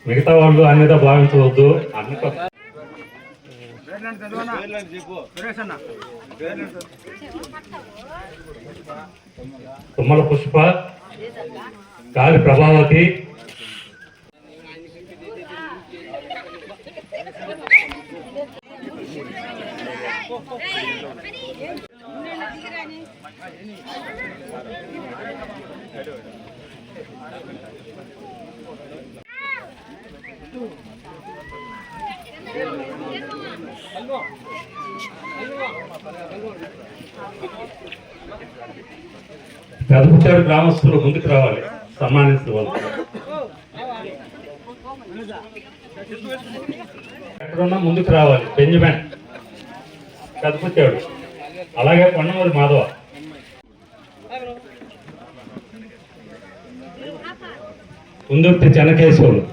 మిగతా వాళ్ళు అన్నిదా భావించవద్దు. తుమ్మల పుష్ప, గాలి ప్రభావతి, పెదపుచ్చాడు గ్రామస్తులు ముందుకు రావాలి, సన్మానించవాలి. ఎక్కడున్నా ముందుకు రావాలి. బెంజమిన్ పెదపుచ్చాడు, అలాగే కొండమూరి మాధవ. Mundurthi Chennakesavulu,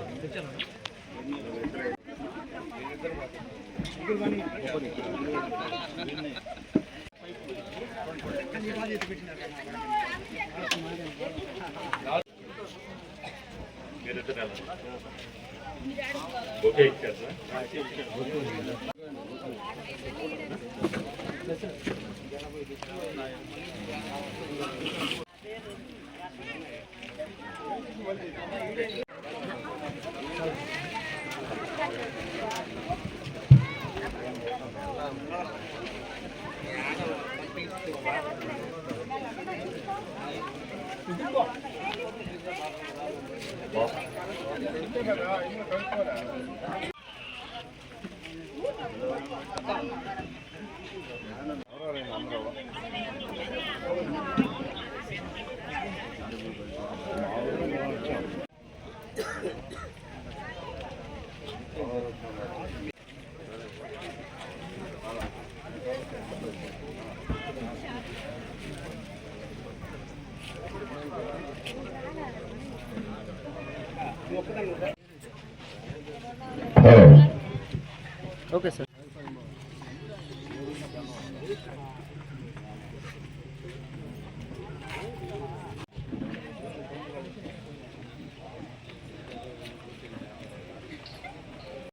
okay sir.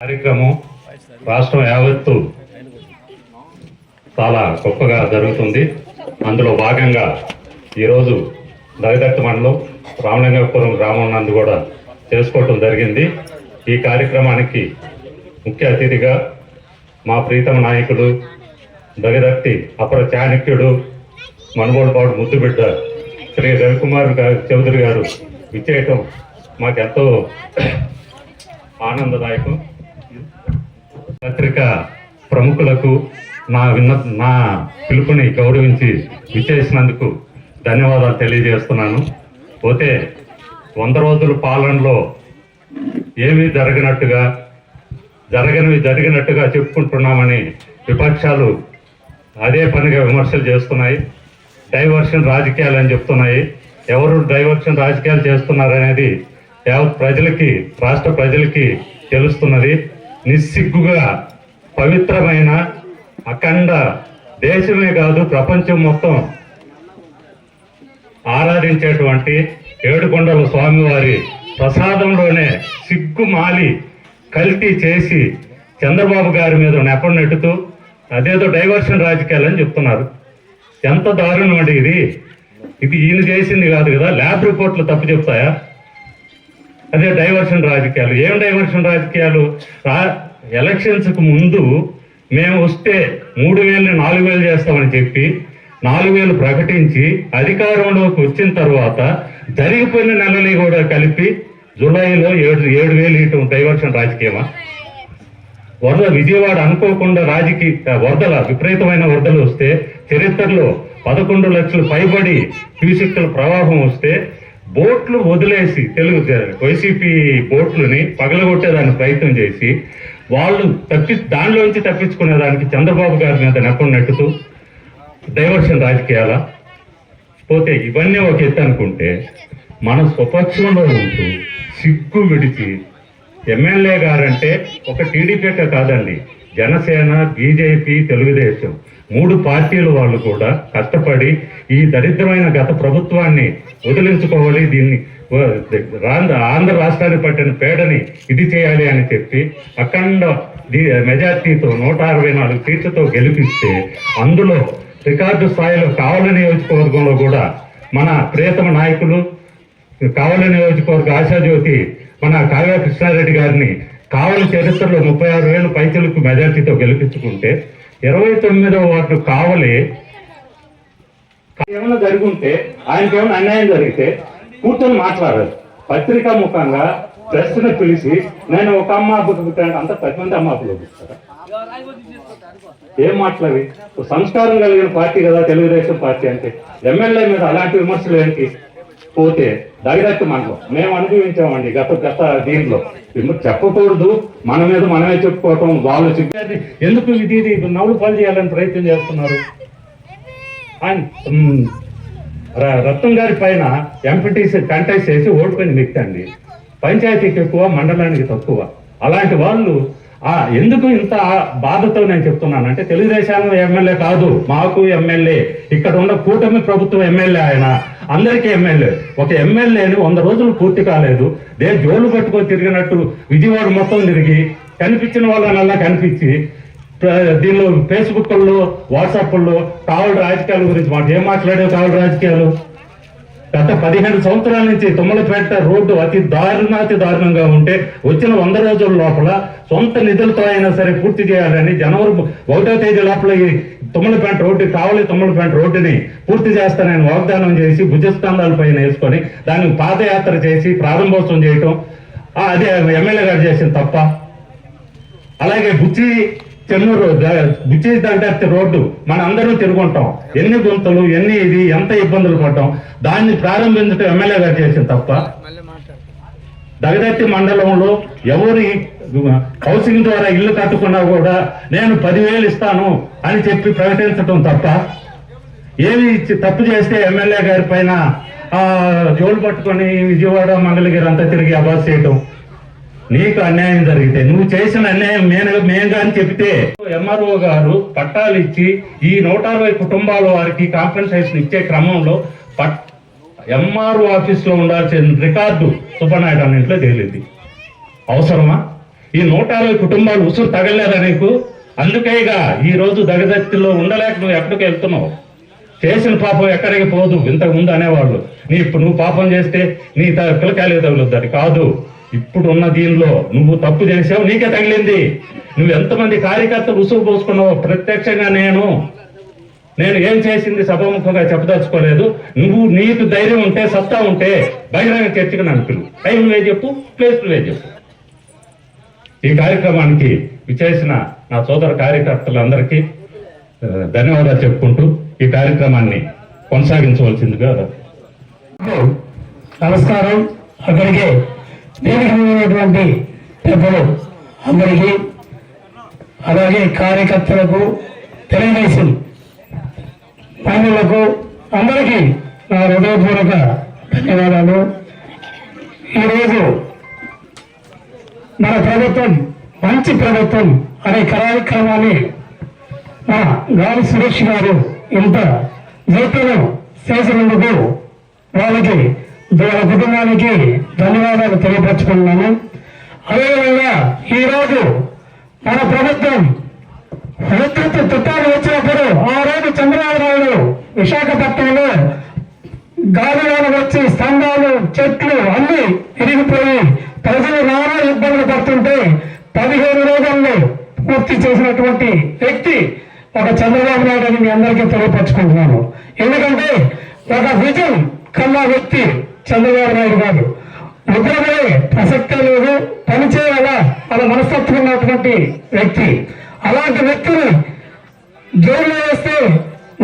కార్యక్రమం రాష్ట్రం యావత్తు చాలా గొప్పగా జరుగుతుంది. అందులో భాగంగా ఈరోజు దగదర్తి మండలం రామలింగపురం గ్రామం నందు కూడా చేసుకోవటం జరిగింది. ఈ కార్యక్రమానికి ముఖ్య అతిథిగా మా ప్రీతమ నాయకుడు దగదర్తి అపర చాణక్యుడు మనుగోలుపాడు ముద్దుబిడ్డ శ్రీ రవికుమార్ చౌదరి గారు విచ్చేయటం మాకెంతో ఆనందదాయకం. పత్రికా ప్రముఖులకు నా పిలుపుని గౌరవించి విచ్చేసినందుకు ధన్యవాదాలు తెలియజేస్తున్నాను. పోతే 100 రోజుల పాలనలో ఏమీ జరిగినట్టుగా చెప్పుకుంటున్నామని విపక్షాలు అదే పనిగా విమర్శలు చేస్తున్నాయి. డైవర్షన్ రాజకీయాలు అని చెప్తున్నాయి. ఎవరు డైవర్షన్ రాజకీయాలు చేస్తున్నారనేది యావత్ ప్రజలకి, రాష్ట్ర ప్రజలకి తెలుస్తున్నది. నిస్సిగ్గుగా పవిత్రమైన అఖండ దేశమే కాదు ప్రపంచం మొత్తం ఆరాధించేటువంటి ఏడుకొండల స్వామివారి ప్రసాదంలోనే సిగ్గుమాలి కల్తీ చేసి చంద్రబాబు గారి మీద నెపం నెట్టుతూ అదేదో డైవర్షన్ రాజకీయాలు అని చెప్తున్నారు. ఎంత దారుణం అండి ఇది. ఈయన చేసింది కాదు కదా. ల్యాబ్ రిపోర్ట్లు తప్పు చెప్తాయా? అదే డైవర్షన్ రాజకీయాలు. ఏం డైవర్షన్ రాజకీయాలు? ఎలక్షన్స్కు ముందు మేము వస్తే 3000ని 4000 చేస్తామని చెప్పి 4000 ప్రకటించి అధికారంలోకి వచ్చిన తర్వాత జరిగిపోయిన నెలని కూడా కలిపి జూలైలో 7,000 ఇటు డైవర్షన్ రాజకీయమా? వరద విజయవాడ అనుకోకుండా వరదల విపరీతమైన వరదలు వస్తే చరిత్రలో 11 లక్షలు పైబడి క్యూసెక్కుల ప్రవాహం వస్తే బోట్లు వదిలేసి వైసీపీ బోట్లని పగలగొట్టేదానికి ప్రయత్నం చేసి వాళ్ళు దానిలోంచి తప్పించుకునేదానికి చంద్రబాబు గారి మీద నెపం నెట్టుతూ డైవర్షన్ రాజకీయాల పోతే ఇవన్నీ ఒక ఎత్తు అనుకుంటే మన స్వపక్షంలో ఉంటూ సిగ్గు విడిచి ఎమ్మెల్యే గారంటే ఒక టీడీపీకే కాదండి, జనసేన, బీజేపీ, తెలుగుదేశం 3 పార్టీల వాళ్ళు కూడా కష్టపడి ఈ దరిద్రమైన గత ప్రభుత్వాన్ని వదిలించుకోవాలి, దీన్ని ఆంధ్ర రాష్ట్రాన్ని పట్టిన పేడని ఇది చేయాలి అని చెప్పి అఖండ మెజార్టీతో 164 సీట్లతో గెలిపిస్తే అందులో రికార్డు స్థాయిలో కావలి నియోజకవర్గంలో కూడా మన ప్రియతమ నాయకులు కావలి నియోజకవర్గ ఆశాజ్యోతి మన కావ్య కృష్ణారెడ్డి గారిని కావలి చరిత్రలో 36,000 పైచలకు మెజార్టీతో గెలిపించుకుంటే 29వ వార్డు కావలి ఏమైనా జరుగుంటే ఆయనకి ఏమైనా అన్యాయం జరిగితే కూర్చొని మాట్లాడారు. పత్రికా ముఖంగా ప్రెస్ని పిలిచి నేను ఒక అమ్మ పుట్టుకుంటాను అంత 10 మంది అమ్మ పుట్టుకుంటారా? ఏం మాట్లాడి సంస్కారం కలిగిన పార్టీ కదా తెలుగుదేశం పార్టీ అంటే. ఎమ్మెల్యే మీద అలాంటి విమర్శలు ఏంటి? పోతే దగదత్తి మనలో మేము అనుభవించామండి గత దీంట్లో. చెప్పకూడదు, మన మీద మనమే చెప్పుకోవటం, వాళ్ళు చెప్పేది ఎందుకు ఇది నవ్వులు పాలు చేయాలని ప్రయత్నం చేస్తున్నారు. రత్నం గారి పైన ఎంపీటీసీ కంటెస్ట్ చేసి ఓడిపోయిన వ్యక్తి అండి. పంచాయతీకి ఎక్కువ, మండలానికి తక్కువ. అలాంటి వాళ్ళు ఎందుకు ఇంత బాధతో నేను చెప్తున్నాను అంటే, తెలుగుదేశానికి ఎమ్మెల్యే కాదు, మాకు ఎమ్మెల్యే, ఇక్కడ ఉన్న కూటమి ప్రభుత్వం ఎమ్మెల్యే, ఆయన అందరికీ ఎమ్మెల్యే. ఒక ఎమ్మెల్యేని 100 రోజులు పూర్తి కాలేదు, జోలు పట్టుకొని తిరిగినట్టు విజయవాడ మొత్తం తిరిగి కనిపించిన వాళ్ళనల్లా కనిపించి దీనిలో ఫేస్బుక్లో, వాట్సాప్లో కావలి రాజకీయాల గురించి ఏం మాట్లాడే కావలి రాజకీయాలు గత 15 సంవత్సరాల నుంచి తుమ్మలపేట రోడ్డు అతి దారుణంగా ఉంటే వచ్చిన 100 రోజుల లోపల సొంత నిధులతో అయినా సరే పూర్తి చేయాలని జనవరి 1వ తేదీ లోపల ఈ తుమ్మలపేట రోడ్డు, కావలి తుమ్మలపేట రోడ్డుని పూర్తి చేస్తానని వాగ్దానం చేసి భుజస్కంధాల పైన వేసుకొని దానికి పాదయాత్ర చేసి ప్రారంభోత్సవం చేయటం అదే ఎమ్మెల్యే గారు చేసిన తప్ప. అలాగే చెన్నూరు బుచ్చి దంటే రోడ్డు మన అందరం తిరుగుంటాం, ఎన్ని గుంతలు, ఎంత ఇబ్బందులు పడ్డాం, దాన్ని ప్రారంభించడం ఎమ్మెల్యే గారు చేసిన తప్ప. దగదత్తి మండలంలో ఎవరి హౌసింగ్ ద్వారా ఇల్లు కట్టుకున్నా కూడా నేను 10,000 ఇస్తాను అని చెప్పి ప్రకటించడం తప్ప. ఏమి తప్పు చేస్తే ఎమ్మెల్యే గారి పైన జోలు పట్టుకొని విజయవాడ, మంగళగిరి అంతా తిరిగి అబాస్ చేయటం. నీకు అన్యాయం జరిగితే నువ్వు చేసిన అన్యాయం మేంగా అని చెప్తే ఎంఆర్ఓ గారు పట్టాలు ఇచ్చి ఈ 160 కుటుంబాల వారికి కాంపెన్సేషన్ ఇచ్చే క్రమంలో ఎంఆర్ఓ ఆఫీస్ లో ఉండాల్సిన రికార్డు సుబ్బనాయుడు అన్నింట్లో తేలింది. అవసరమా? ఈ 160 కుటుంబాలు ఉసురు తగలేదా నీకు? అందుకేగా ఈ రోజు దగదత్తిలో ఉండలేక నువ్వు ఎక్కడికి వెళ్తున్నావు. చేసిన పాపం ఎక్కడికి పోదు, ఇంతకు ముందు అనేవాళ్ళు నువ్వు పాపం చేస్తే నీ పిల్లకాయలే తగులుద్దని కాదు. ఇప్పుడు ఉన్న దీనిలో నువ్వు తప్పు చేసావు, నీకే తగిలింది. నువ్వు ఎంతమంది కార్యకర్తలు ఉసుగు పోసుకున్నావు ప్రత్యక్షంగా. నేను ఏం చేసింది సభాముఖంగా చెప్పదలుచుకోలేదు. నీకు ధైర్యం ఉంటే, సత్తా ఉంటే బహిరంగ చర్చకు నన్ను పిలువు. టైం నువ్వే చెప్పు, ప్లేస్ నువ్వే చెప్పు. ఈ కార్యక్రమానికి విచ్చేసిన నా సోదర కార్యకర్తలందరికీ ధన్యవాదాలు చెప్పుకుంటూ ఈ కార్యక్రమాన్ని కొనసాగించవలసిందిగా. నమస్కారం. అక్కడికి వేదికమైనటువంటి పెద్దలు అందరికీ, అలాగే కార్యకర్తలకు, తెలుగుదేశం పైనులకు అందరికీ నా హృదయపూర్వక ధన్యవాదాలు. ఈరోజు మన ప్రభుత్వం మంచి ప్రభుత్వం అనే కార్యక్రమాన్ని మా గాలి సురేష్ గారు ఇంత జైత్యం చేసినందుకు వాళ్ళ కుటుంబానికి ధన్యవాదాలు తెలియపరచుకున్నాను. అదేవిధంగా ఈరోజు మన ప్రభుత్వం విద్యుత్ తుఫాను వచ్చినప్పుడు ఆ రోజు చంద్రబాబు నాయుడు విశాఖపట్నంలో గాలివాన వచ్చి స్తంభాలు, చెట్లు అన్ని విరిగిపోయి ప్రజలు నానా ఇబ్బందులు పడుతుంటే 15 రోజుల్లో పూర్తి చేసినటువంటి వ్యక్తి ఒక చంద్రబాబు నాయుడు అని మీ అందరికీ తెలియపరచుకుంటున్నాను. ఎందుకంటే ఒక విజన్ కన్నా వ్యక్తి చంద్రబాబు నాయుడు గారు. నిద్రపోయే ప్రసక్తే లేదు, పని చేయాల అలా మనస్తత్వం ఉన్నటువంటి వ్యక్తి. అలాంటి వ్యక్తిని జైల్లో వేస్తే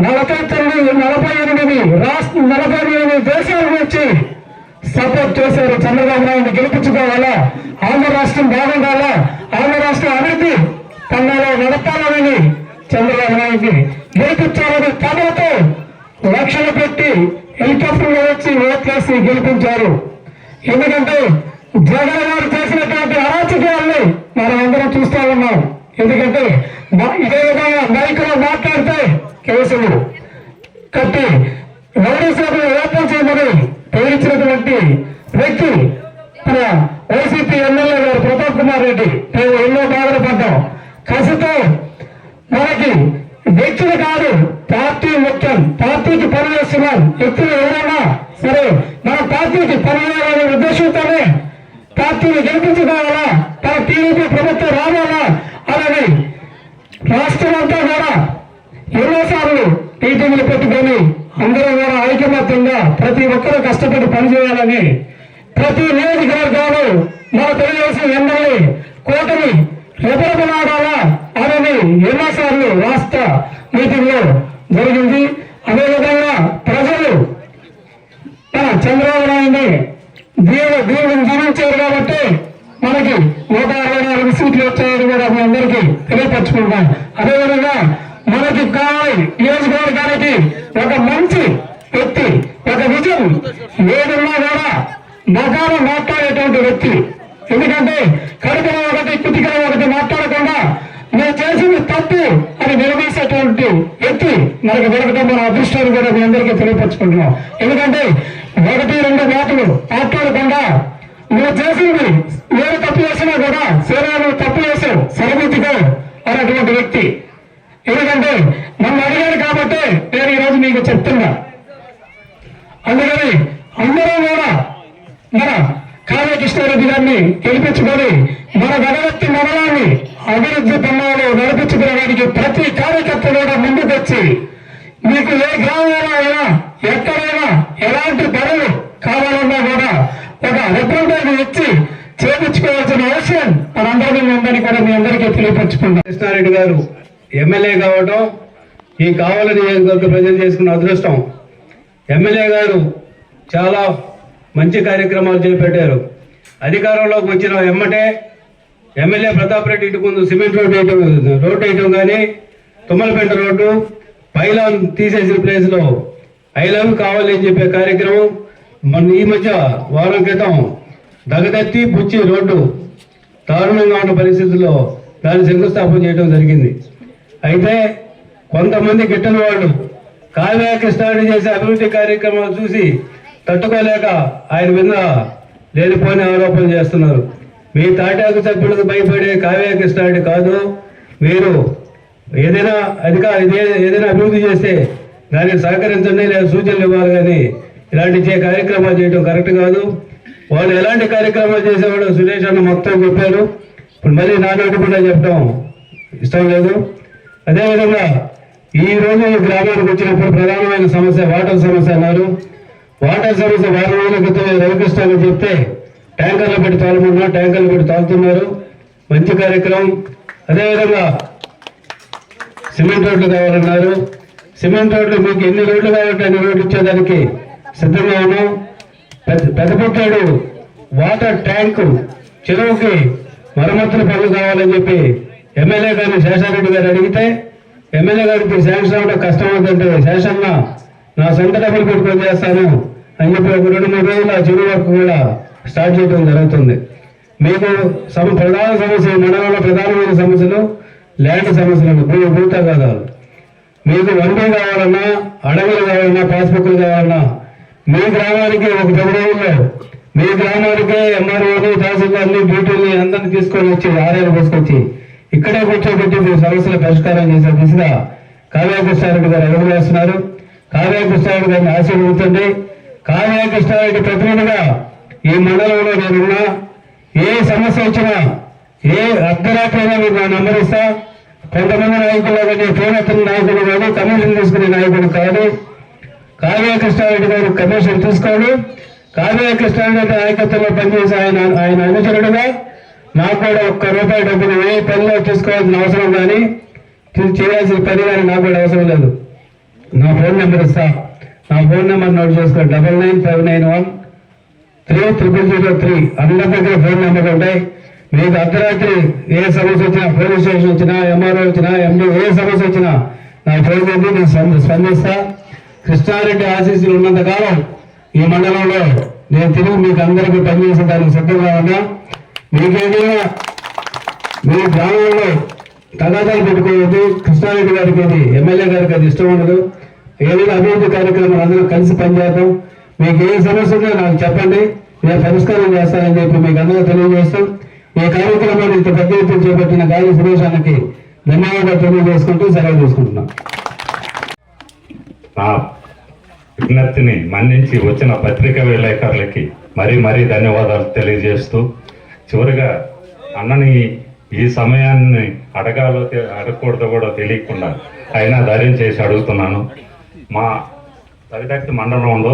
48 దేశాల నుంచి సపోర్ట్ చేశారు. చంద్రబాబు నాయుడు గెలిపించుకోవాలా, ఆంధ్ర రాష్ట్రం బాగుండాలా, ఆంధ్ర రాష్ట్రం అభివృద్ధి పన్నాలో నడపాలని చంద్రబాబు నాయుడిని గెలిపించాలని తమతో లక్షలు పెట్టి హెలికాప్టర్లో వచ్చి ఓట్లేసి గెలిపించారు. ఎందుకంటే జగన్ గారు చేసినటువంటి అరాచకాలని మనం అందరం చూస్తా ఉన్నాం. ఎందుకంటే ఇదే విధంగా మైకులో మాట్లాడితే కేసులు కట్టి రౌడీ సభలు ఓపెన్ చేయమని పేరించినటువంటి వ్యక్తి మన వైసీపీ ఎమ్మెల్యే గారు ప్రతాప్ కుమార్ రెడ్డి. మేము ఎన్నో బాధలు పడ్డాం. కసితో మనకి వ్యక్తులు కాదు, పార్టీ ముఖ్యం. పార్టీకి పనిచేస్తున్నాం. వ్యక్తులు ఎవరైనా సరే మన పార్టీకి పనిచేయాలనే ఉద్దేశంతోనే పార్టీని గెలిపించుకోవాలా, మన టీడీపీ ప్రభుత్వం రావాలా అని రాష్ట్రం అంతా కూడా ఎన్నోసార్లు మీటింగ్లు పెట్టుకొని అందరూ కూడా ఐకమత్యంగా ప్రతి ఒక్కరూ కష్టపడి పనిచేయాలని ప్రతి నియోజకవర్గాలు మన తెలుగుదేశం ఎమ్మెల్యే కూటమి రెపరెపలాడాలా అని ఎన్నోసార్లు రాష్ట్ర మీటింగ్ లో జరిగింది. అదేవిధంగా ప్రజలు మన చంద్రబాబు నాయుడిని దేవుడిని జీవించారు కాబట్టి మనకి 164 సీట్లు వచ్చాయని కూడా మీ అందరికీ తెలియపరచుకుంటాం. అదేవిధంగా మనకి కావాలి నియోజకవర్గానికి ఒక మంచి వ్యక్తి, ఒక విజయం ఏదన్నా కూడా మగాను మాట్లాడేటువంటి వ్యక్తి. ఎందుకంటే కడుపులో ఒకటి కుతికలో ఒకటి మాట్లాడకుండా నేను చేసింది తప్పు అని నిలదీసేటువంటి వ్యక్తి మనకు దొరకడం మన అదృష్టాన్ని కూడా మీ అందరికీ తెలియపరచుకుంటున్నాం. ఎందుకంటే 1-2 మాటలు మాట్లాడకుండా నువ్వు చేసింది నేను తప్పు చేసినా కూడా సేవలు తప్పు చేశావు సరిమితిగా అనేటువంటి వ్యక్తి. ఎందుకంటే నన్ను అడిగారు కాబట్టి నేను ఈరోజు మీకు చెప్తున్నా. అందుకని అందరూ కూడా మన కావ్య కృష్ణారెడ్డి గారిని గెలిపించుకొని మన గణవత్తి మండలాన్ని అభివృద్ధి పనులు నడిపించుకోవడానికి ప్రతి కార్యకర్త కూడా ముందుకు వచ్చి మీకు ఏ గ్రామంలో అయినా ఎక్కడైనా ఎలాంటి పనులు కావాలన్నా కూడా ఒక రిప్రజెంటేటివ్ ఇచ్చి చేయించుకోవాల్సిన అవసరం మనందరినీ ఉందని కూడా మీ అందరికీ తెలియపరచుకున్నాం. కృష్ణారెడ్డి గారు ఎమ్మెల్యే కావడం ఈ కావలి నియోజకవర్గ ప్రజలు చేసుకున్న అదృష్టం. ఎమ్మెల్యే గారు చాలా మంచి కార్యక్రమాలు చేపట్టారు. అధికారంలోకి వచ్చిన ఎమ్మటే ఎమ్మెల్యే ప్రతాప్ రెడ్డి ఇంటి ముందు సిమెంట్ రోడ్డు వేయటం కానీ, తుమ్మలపేట రోడ్డు పైలాన్ తీసేసిన ప్లేస్లో ఐ లవ్ కావాలి అని చెప్పే కార్యక్రమం. మన ఈ మధ్య వారం క్రితం దగదత్తి పుచ్చి రోడ్డు దారుణంగా ఉన్న పరిస్థితుల్లో దాన్ని శంకుస్థాపన చేయడం జరిగింది. అయితే కొంతమంది గిట్టని వాళ్ళు కావ్య కృష్ణారెడ్డి చేసే అభివృద్ధి కార్యక్రమాలు చూసి తట్టుకోలేక ఆయన మీద లేనిపోయిన ఆరోపణలు చేస్తున్నారు. మీ తాటాకు సభ్యులకు భయపడే కావ్య కృష్ణారెడ్డి కాదు. మీరు ఏదైనా ఏదైనా అభివృద్ధి చేస్తే దానికి సహకరించండి, లేదా సూచనలు ఇవ్వాలి. కానీ ఇలాంటి కార్యక్రమాలు చేయడం కరెక్ట్ కాదు. వాళ్ళు ఎలాంటి కార్యక్రమాలు చేసేవాడు సురేష్ అన్న మొత్తం చెప్పారు. ఇప్పుడు మళ్ళీ నా నోటి కూడా చెప్పడం ఇష్టం లేదు. అదేవిధంగా ఈ రోజు ఈ గ్రామానికి వచ్చినప్పుడు ప్రధానమైన సమస్య వాటర్ సమస్య అన్నారు. వాటర్ సమస్య 6 రోజుల క్రితం రవికృష్ణ గారు చెప్తే ట్యాంకర్లు పెట్టి తాళమన్నా ట్యాంకర్లు పెట్టి తాగుతున్నారు. మంచి కార్యక్రమం. అదేవిధంగా సిమెంట్ రోడ్లు కావాలన్నారు. సిమెంట్ రోడ్లు మీకు ఎన్ని రోడ్లు కావాలంటే అన్ని రోడ్లు ఇచ్చేదానికి సిద్ధంగా ఉన్నాం. పెద్దపట్టాడు వాటర్ ట్యాంకు చెరువుకి మరమ్మతుల పనులు కావాలని చెప్పి ఎమ్మెల్యే గారిని శేషారెడ్డి గారు అడిగితే ఎమ్మెల్యే గారికి శాంక్షన్ అవడం కష్టం అవుతుంటే శేషన్న నా సొంత డబ్బులు పెట్టుకొని చేస్తాను అని చెప్పి ఒక 2-3 రోజులు ఆ చెరువు వర్క్ కూడా స్టార్ట్ చేయడం జరుగుతుంది. మీకు ప్రధాన సమస్య మండలంలో ప్రధానమైన సమస్యలు ల్యాండ్ సమస్యలు, భూ తగాదాలు. మీకు వన్బీ కావాలన్నా, అడవులు కావాలన్నా, పాస్బుక్లు కావాలన్నా మీ గ్రామానికి ఒక 10 రోజుల్లో మీ గ్రామానికి ఎంఆర్ఓని, తహసీల్దార్ని, బీటీని అందరినీ తీసుకొని వచ్చి ఆర్ఏలు తీసుకొచ్చి ఇక్కడే కూర్చోబెట్టి మీ సమస్యల పరిష్కారం చేసే దిశగా కావ్య కృష్ణారెడ్డి గారు అడుగులు వేస్తున్నారు. కావ్య కృష్ణారెడ్డి గారిని ఆశీర్వదించండి. కావ్య కృష్ణారెడ్డి ప్రతినిధిగా ఈ మండలంలో నేనున్నా. ఏ సమస్య వచ్చినా ఏ అర్ధరాత్రైనా మీరు నా నంబర్ ఇస్తా. కొంతమంది నాయకులు కానీ ఫోన్ ఎత్తున్న నాయకులు కానీ కమిషన్ తీసుకునే నాయకుడు కాదు. కావ్య కృష్ణారెడ్డి గారు కమిషన్ తీసుకొని కావ్య కృష్ణారెడ్డి నాయకత్వంలో పనిచేసి ఆయన అనుచరుడుగా నాకు కూడా ₹1 డబ్బులు ఏ పనిలో తీసుకోవాల్సిన అవసరం కానీ చేయాల్సిన పని కానీ నాకు కూడా అవసరం లేదు. నా ఫోన్ నెంబర్ ఇస్తా. నా ఫోన్ నెంబర్ నోట్ చేసుకో. 9959130003. అందరి దగ్గర ఫోన్ నెంబర్ ఉంటాయి. మీకు అర్ధరాత్రి ఏ సమస్య వచ్చినా, పోలీస్ స్టేషన్ వచ్చినా, ఎంఆర్ఓ వచ్చినా, ఎండి ఏ సమస్య వచ్చినా నా ఫోన్ చేసి నేను స్పందిస్తా. కృష్ణారెడ్డి ఆశీస్సులు ఉన్నంతకాలం ఈ మండలంలో నేను తిరిగి మీకు అందరికీ పనిచేసేదానికి సిద్ధంగా ఉన్నా. మీకేదైనా మీ గ్రామంలో తగాదాలు పెట్టుకోవద్దు. కృష్ణారెడ్డి గారికి అది, ఎమ్మెల్యే గారికి అది ఇష్టం ఉండదు. ఏదైనా అభివృద్ధి కార్యక్రమాలు అందరూ కలిసి పనిచేద్దాం. మీకు ఏ సమస్య ఉందో నాకు చెప్పండి, నేను పరిష్కారం చేస్తానని చెప్పి మీకు అందరూ తెలియజేస్తాం. ఈ కార్యక్రమాన్ని ఇంత పెద్ద ఎత్తున చేపట్టిన గాలి సురేషానికి ధన్యవాదాలు తెలియజేసుకుంటూ సెలవు తీసుకుంటున్నాం. నా విజ్ఞప్తిని మన్నించి వచ్చిన పత్రికా విలేకరులకి మరీ ధన్యవాదాలు తెలియజేస్తూ, చివరిగా అన్నని ఈ సమయాన్ని అడగకూడదో కూడా తెలియకుండా అయినా ధైర్యం చేసి అడుగుతున్నాను. మా తగిదక్తి మండలంలో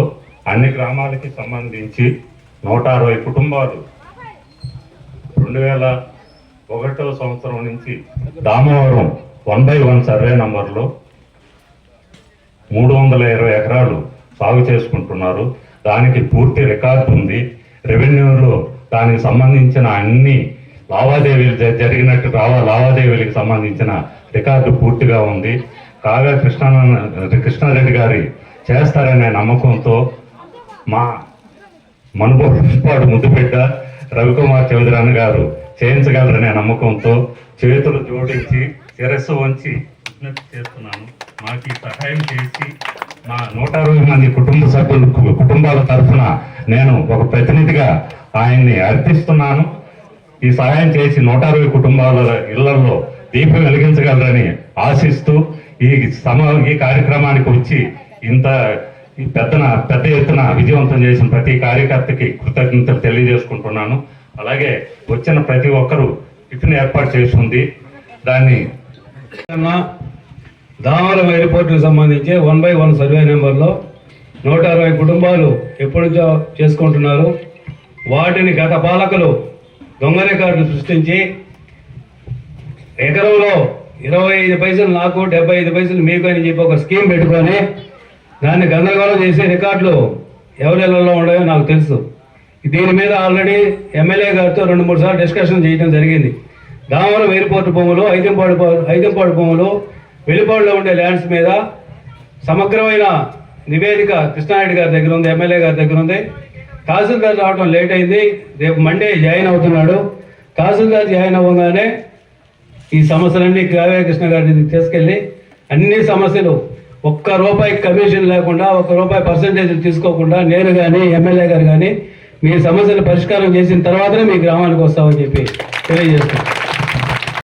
అన్ని గ్రామాలకి సంబంధించి 160 కుటుంబాలు 2001 సంవత్సరం నుంచి దామవరం 1/1 సర్వే నంబర్లో 320 ఎకరాలు సాగు చేసుకుంటున్నారు. దానికి పూర్తి రికార్డు ఉంది. రెవెన్యూలో దానికి సంబంధించిన అన్ని లావాదేవీలు జరిగినట్టు లావాదేవీలకు సంబంధించిన రికార్డు పూర్తిగా ఉంది. కాగా కృష్ణారెడ్డి గారి చేస్తారనే నమ్మకంతో మా మనుపాడు ముద్దుబిడ్డ రవికుమార్ చౌదరి గారు చేయించగలరనే నమ్మకంతో చేతులు జోడించి శిరస్సు వంచి విజ్ఞప్తి చేస్తున్నాను. మాకు ఈ సహాయం చేసి మా 160 మంది కుటుంబాల తరఫున నేను ఒక ప్రతినిధిగా ఆయన్ని అర్థిస్తున్నాను. ఈ సహాయం చేసి 160 కుటుంబాల ఇళ్లలో దీపం వెలిగించగలరని ఆశిస్తూ ఈ కార్యక్రమానికి వచ్చి ఇంత పెద్ద ఎత్తున విజయవంతం చేసిన ప్రతి కార్యకర్తకి కృతజ్ఞతలు తెలియజేసుకుంటున్నాను. అలాగే వచ్చిన ప్రతి ఒక్కరూ టిఫిన్ ఏర్పాటు చేసి ఉంది. దాన్ని దామవరం ఎయిర్పోర్టుకు సంబంధించి 1/1 సర్వే నెంబర్లో 160 కుటుంబాలు ఎప్పటి నుంచో చేసుకుంటున్నారు. వాటిని గత పాలకులు దొంగ రికార్డులు సృష్టించి ఎకరంలో 25 పైసలు నాకు 75 పైసలు మీకు అని చెప్పి ఒక స్కీమ్ పెట్టుకొని దాన్ని గందరగోళం చేసే రికార్డులు ఎవరెళ్ళలో ఉన్నాయో నాకు తెలుసు. దీని మీద ఆల్రెడీ ఎమ్మెల్యే గారితో 2-3 సార్లు డిస్కషన్ చేయడం జరిగింది. దామవరం ఎయిర్పోర్ట్ భూములు, ఐదంపాడు భూములు, వెలుపాడులో ఉండే ల్యాండ్స్ మీద సమగ్రమైన నివేదిక కృష్ణారెడ్డి గారి దగ్గర ఉంది, ఎమ్మెల్యే గారి దగ్గర ఉంది. తహసీల్దార్ రావడం లేట్ అయింది. రేపు మండే జాయిన్ అవుతున్నాడు. తహసీల్దార్ జాయిన్ అవ్వగానే ఈ సమస్యలన్నీ కావ్య కృష్ణ గారిని తీసుకెళ్ళి అన్ని సమస్యలు ₹1 కమిషన్ లేకుండా, ₹1 పర్సెంటేజ్ తీసుకోకుండా నేను కానీ ఎమ్మెల్యే గారు కానీ మీ సమస్యలు పరిష్కారం చేసిన తర్వాతనే మీ గ్రామానికి వస్తామని చెప్పి తెలియజేస్తున్నాను.